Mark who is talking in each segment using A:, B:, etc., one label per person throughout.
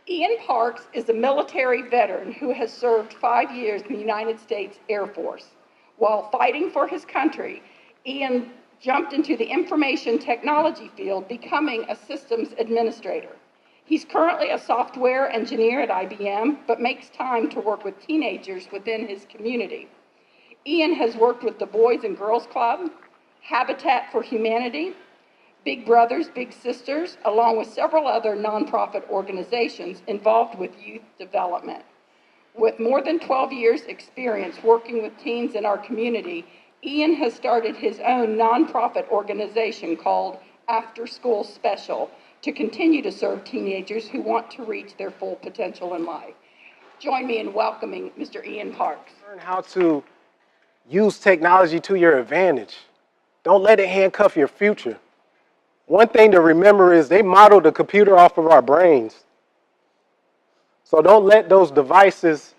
A: Ian Parks is a military veteran who has served 5 years in the United States Air Force. While fighting for his country, Ian jumped into the information technology field, becoming a systems administrator. He's currently a software engineer at IBM, but makes time to work with teenagers within his community. Ian has worked with the Boys and Girls Club, Habitat for Humanity, Big Brothers Big Sisters, along with several other nonprofit organizations involved with youth development. With more than 12 years' experience working with teens in our community, Ian has started his own nonprofit organization called After School Special to continue to serve teenagers who want to reach their full potential in life. Join me in welcoming Mr. Ian Parks.
B: Learn how to use technology to your advantage. Don't let it handcuff your future. One thing to remember is they modeled the computer off of our brains. So don't let those devices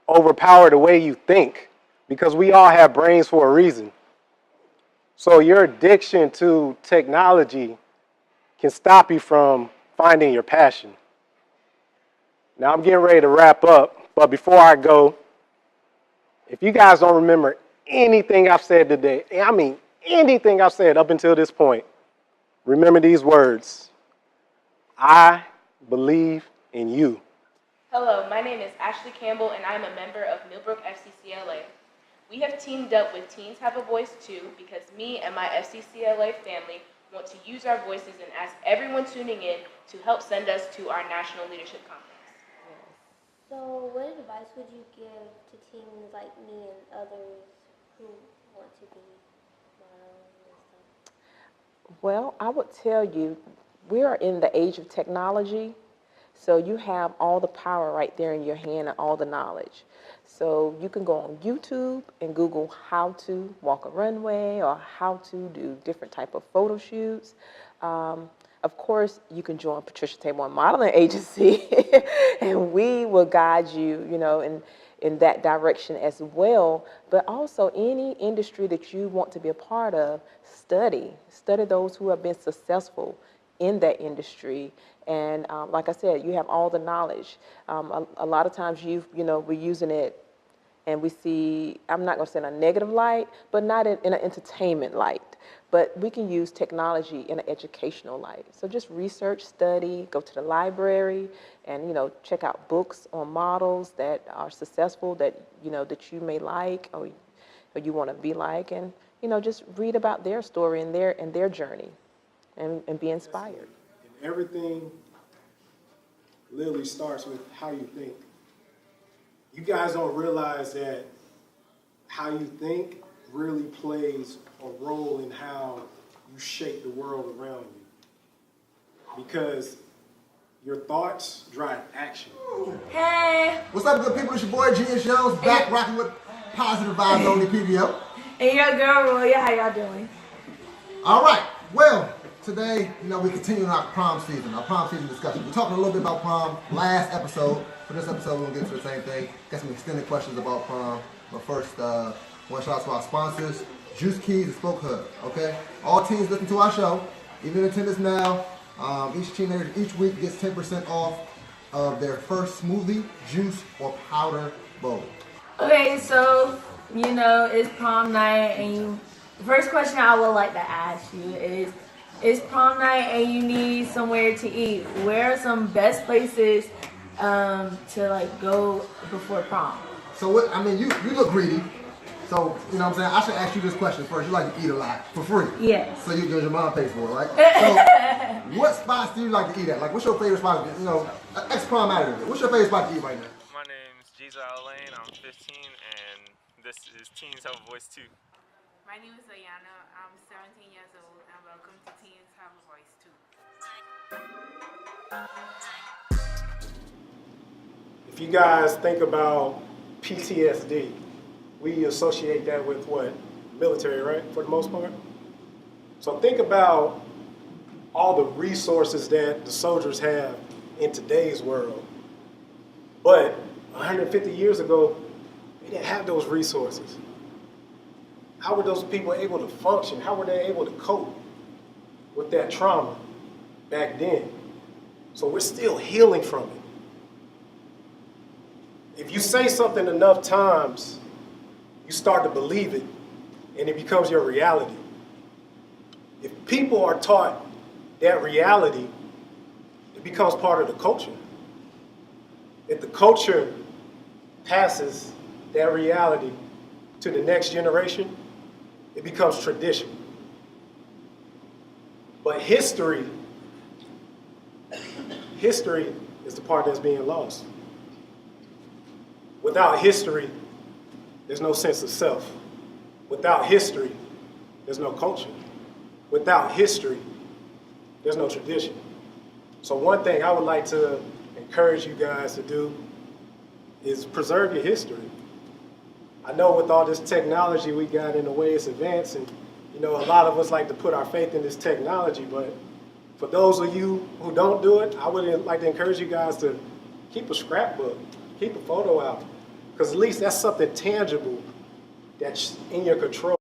B: overpower the way you think, because we all have brains for a reason. So your addiction to technology can stop you from finding your passion. Now I'm getting ready to wrap up, but before I go, if you guys don't remember anything I've said today, I mean anything I've said up until this point, remember these words: I believe in you.
C: Hello, my name is Ashley Campbell, and I'm a member of Millbrook FCCLA. We have teamed up with Teens Have a Voice Too because me and my FCCLA family want to use our voices and ask everyone tuning in to help send us to our National Leadership Conference.
D: So what advice would you give to teens like me and others who want to be models and stuff?
E: Well, I would tell you, we are in the age of technology, so you have all the power right there in your hand and all the knowledge. So you can go on YouTube and Google how to walk a runway or how to do different type of photo shoots. Of course, you can join Patricia Taborn Modeling Agency, and we will guide you, in that direction as well. But also, any industry that you want to be a part of, study those who have been successful in that industry. And like I said, you have all the knowledge. A lot of times, we're using it, and we see, I'm not going to say in a negative light, but not in an entertainment light. But we can use technology in an educational light. So just research, study, go to the library, and check out books on models that are successful that you may like or you want to be like, and just read about their story and their journey, and be inspired.
B: And everything literally starts with how you think. You guys don't realize that how you think really plays a role in how you shape the world around you. Because your thoughts drive action.
F: Hey!
G: What's up, good people? It's your boy G.S. Jones, back rocking with positive vibes on the PBO.
F: And your girl, Roya, how y'all doing?
G: All right, well, today, we continue our prom season discussion. We're talking a little bit about prom last episode. For this episode, we'll get to the same thing. Got some extended questions about prom. But first, one shout out to our sponsors, Juice Keys and Spoke Hub, okay? All teens listen to our show, even in attendance now. Each teenager each week gets 10% off of their first smoothie, juice, or powder bowl.
F: Okay, so, it's prom night, and the first question I would like to ask you is, it's prom night and you need somewhere to eat. Where are some best places to go before prom?
G: So you look greedy. So, you know what I'm saying? I should ask you this question first. You like to eat a lot for free.
F: Yes.
G: So your mom pays for it, right? So what spots do you like to eat at? Like, what's your favorite spot? Ex-prom out of it. What's your favorite spot to eat right now?
H: My name's Jiza Alain. I'm 15, and this is Teens Have a Voice Too.
I: My name is Ayana. I'm 17 years old, and welcome to Teens Have a Voice Too.
B: If you guys think about PTSD, we associate that with what? Military, right? For the most part. So think about all the resources that the soldiers have in today's world. But 150 years ago, they didn't have those resources. How were those people able to function? How were they able to cope with that trauma back then? So we're still healing from it. If you say something enough times, you start to believe it, and it becomes your reality. If people are taught that reality, it becomes part of the culture. If the culture passes that reality to the next generation, it becomes tradition. But history is the part that's being lost. Without history, there's no sense of self. Without history, there's no culture. Without history, there's no tradition. So one thing I would like to encourage you guys to do is preserve your history. I know with all this technology we got in the way it's advancing, you know, a lot of us like to put our faith in this technology, but for those of you who don't do it, I would like to encourage you guys to keep a scrapbook, keep a photo out, because at least that's something tangible that's in your control.